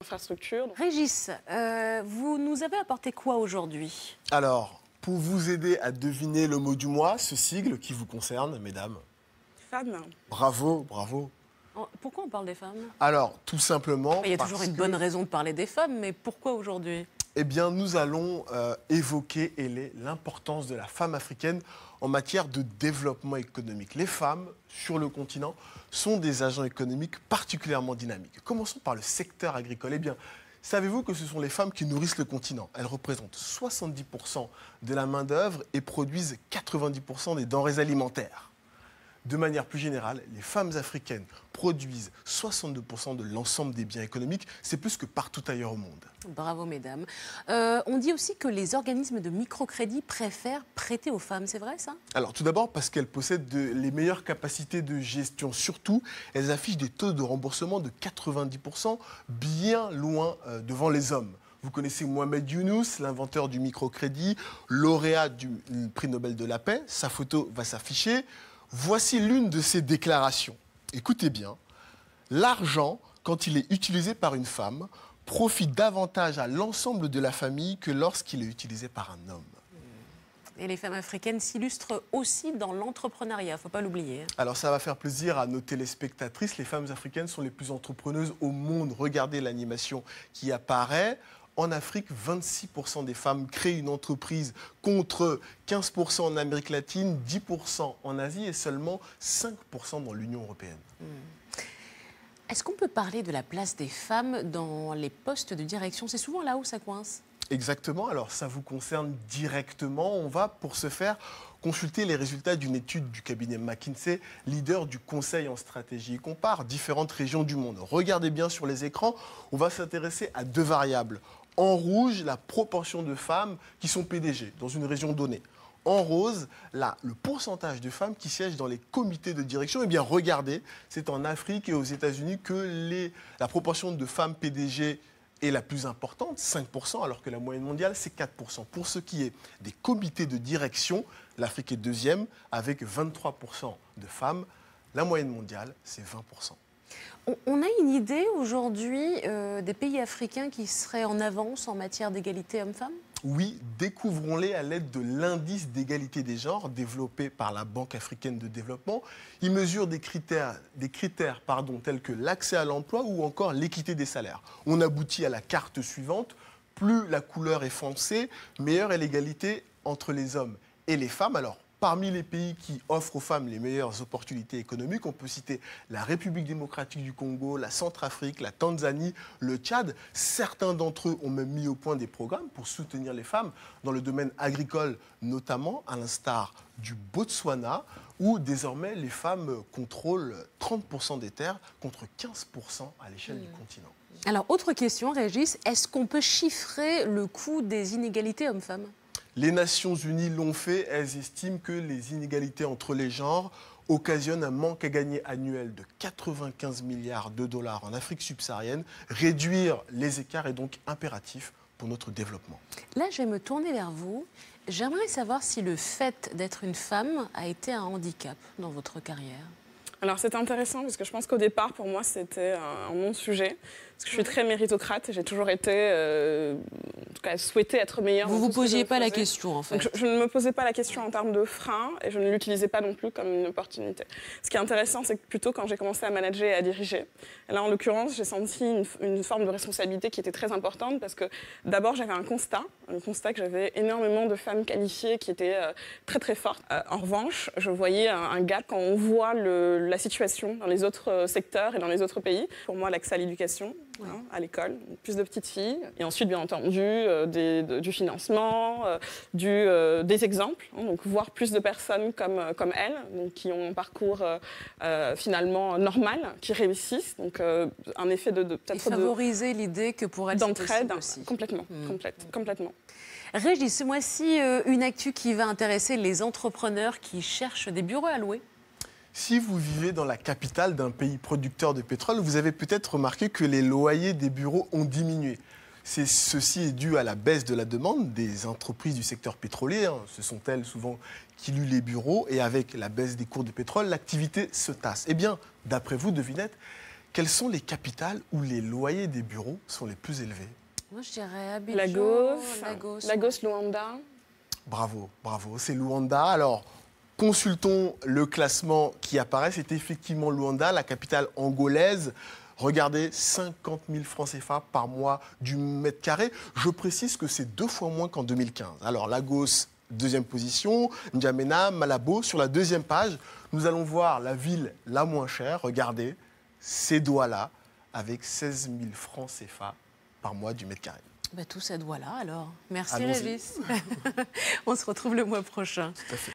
infrastructures. Régis, vous nous avez apporté quoi aujourd'hui? Alors, pour vous aider à deviner le mot du mois, ce sigle qui vous concerne, mesdames. Femmes. Bravo, bravo. Pourquoi on parle des femmes? Alors, tout simplement... Il y a toujours une bonne raison de parler des femmes, mais pourquoi aujourd'hui? Eh bien, nous allons évoquer l'importance de la femme africaine en matière de développement économique. Les femmes, sur le continent, sont des agents économiques particulièrement dynamiques. Commençons par le secteur agricole. Eh bien, savez-vous que ce sont les femmes qui nourrissent le continent? Elles représentent 70% de la main-d'œuvre et produisent 90% des denrées alimentaires. De manière plus générale, les femmes africaines produisent 62% de l'ensemble des biens économiques. C'est plus que partout ailleurs au monde. Bravo, mesdames. On dit aussi que les organismes de microcrédit préfèrent prêter aux femmes. C'est vrai, ça? Alors, tout d'abord, parce qu'elles possèdent les meilleures capacités de gestion. Surtout, elles affichent des taux de remboursement de 90%, bien loin devant les hommes. Vous connaissez Mohamed Younous, l'inventeur du microcrédit, lauréat du prix Nobel de la paix. Sa photo va s'afficher. Voici l'une de ses déclarations. Écoutez bien. L'argent, quand il est utilisé par une femme, profite davantage à l'ensemble de la famille que lorsqu'il est utilisé par un homme. Et les femmes africaines s'illustrent aussi dans l'entrepreneuriat, il ne faut pas l'oublier. Alors ça va faire plaisir à nos téléspectatrices. Les femmes africaines sont les plus entrepreneuses au monde. Regardez l'animation qui apparaît. En Afrique, 26% des femmes créent une entreprise contre 15% en Amérique latine, 10% en Asie et seulement 5% dans l'Union européenne. Est-ce qu'on peut parler de la place des femmes dans les postes de direction? C'est souvent là où ça coince. Exactement. Alors ça vous concerne directement. On va pour ce faire consulter les résultats d'une étude du cabinet McKinsey, leader du conseil en stratégie. Il compare différentes régions du monde. Regardez bien sur les écrans, on va s'intéresser à deux variables. En rouge, la proportion de femmes qui sont PDG dans une région donnée. En rose, là, le pourcentage de femmes qui siègent dans les comités de direction. Eh bien, regardez, c'est en Afrique et aux États-Unis que la proportion de femmes PDG est la plus importante, 5%, alors que la moyenne mondiale, c'est 4%. Pour ce qui est des comités de direction, l'Afrique est deuxième, avec 23% de femmes. La moyenne mondiale, c'est 20%. On a une idée aujourd'hui des pays africains qui seraient en avance en matière d'égalité hommes-femmes? Oui, découvrons-les à l'aide de l'indice d'égalité des genres développé par la Banque africaine de développement. Il mesure des critères tels que l'accès à l'emploi ou encore l'équité des salaires. On aboutit à la carte suivante. Plus la couleur est foncée, meilleure est l'égalité entre les hommes et les femmes. Alors, parmi les pays qui offrent aux femmes les meilleures opportunités économiques, on peut citer la République démocratique du Congo, la Centrafrique, la Tanzanie, le Tchad. Certains d'entre eux ont même mis au point des programmes pour soutenir les femmes dans le domaine agricole, notamment à l'instar du Botswana, où désormais les femmes contrôlent 30% des terres contre 15% à l'échelle du continent. Alors, autre question, Régis, est-ce qu'on peut chiffrer le coût des inégalités hommes-femmes? Les Nations Unies l'ont fait. Elles estiment que les inégalités entre les genres occasionnent un manque à gagner annuel de 95 milliards de dollars en Afrique subsaharienne. Réduire les écarts est donc impératif pour notre développement. Là, je vais me tourner vers vous. J'aimerais savoir si le fait d'être une femme a été un handicap dans votre carrière. Alors c'est intéressant parce que je pense qu'au départ, pour moi, c'était un non-sujet. Parce que je suis très méritocrate et j'ai toujours été, en tout cas, souhaité être meilleure. Vous ne vous posiez pas la question, en fait. Donc, je ne me posais pas la question en termes de frein et je ne l'utilisais pas non plus comme une opportunité. Ce qui est intéressant, c'est que plutôt quand j'ai commencé à manager et à diriger, là, en l'occurrence, j'ai senti une forme de responsabilité qui était très importante parce que d'abord, j'avais un constat que j'avais énormément de femmes qualifiées qui étaient très, très fortes. En revanche, je voyais un gap quand on voit la situation dans les autres secteurs et dans les autres pays. Pour moi, l'accès à l'éducation, à l'école, plus de petites filles. Et ensuite, bien entendu, du financement, des exemples. Donc, voir plus de personnes comme elles, donc, qui ont un parcours finalement normal, qui réussissent. Donc, un effet et favoriser l'idée que pour elles, d'entraide aussi. Complètement, complètement. Régis, ce mois-ci, une actu qui va intéresser les entrepreneurs qui cherchent des bureaux à louer. Si vous vivez dans la capitale d'un pays producteur de pétrole, vous avez peut-être remarqué que les loyers des bureaux ont diminué. Ceci est dû à la baisse de la demande des entreprises du secteur pétrolier. Ce sont elles souvent qui louent les bureaux. Et avec la baisse des cours du pétrole, l'activité se tasse. Eh bien, d'après vous, devinette, quelles sont les capitales où les loyers des bureaux sont les plus élevés? Moi, je dirais Abidjan, Lagos, Luanda. Bravo, bravo, c'est Luanda. Alors, consultons le classement qui apparaît. C'est effectivement Luanda, la capitale angolaise. Regardez, 50 000 francs CFA par mois du mètre carré. Je précise que c'est 2 fois moins qu'en 2015. Alors, Lagos, deuxième position, N'Djamena, Malabo. Sur la deuxième page, nous allons voir la ville la moins chère. Regardez, c'est Douala, avec 16 000 francs CFA par mois du mètre carré. Tout ça doit là alors. Merci Allons-y. Régis. On se retrouve le mois prochain. Tout à fait.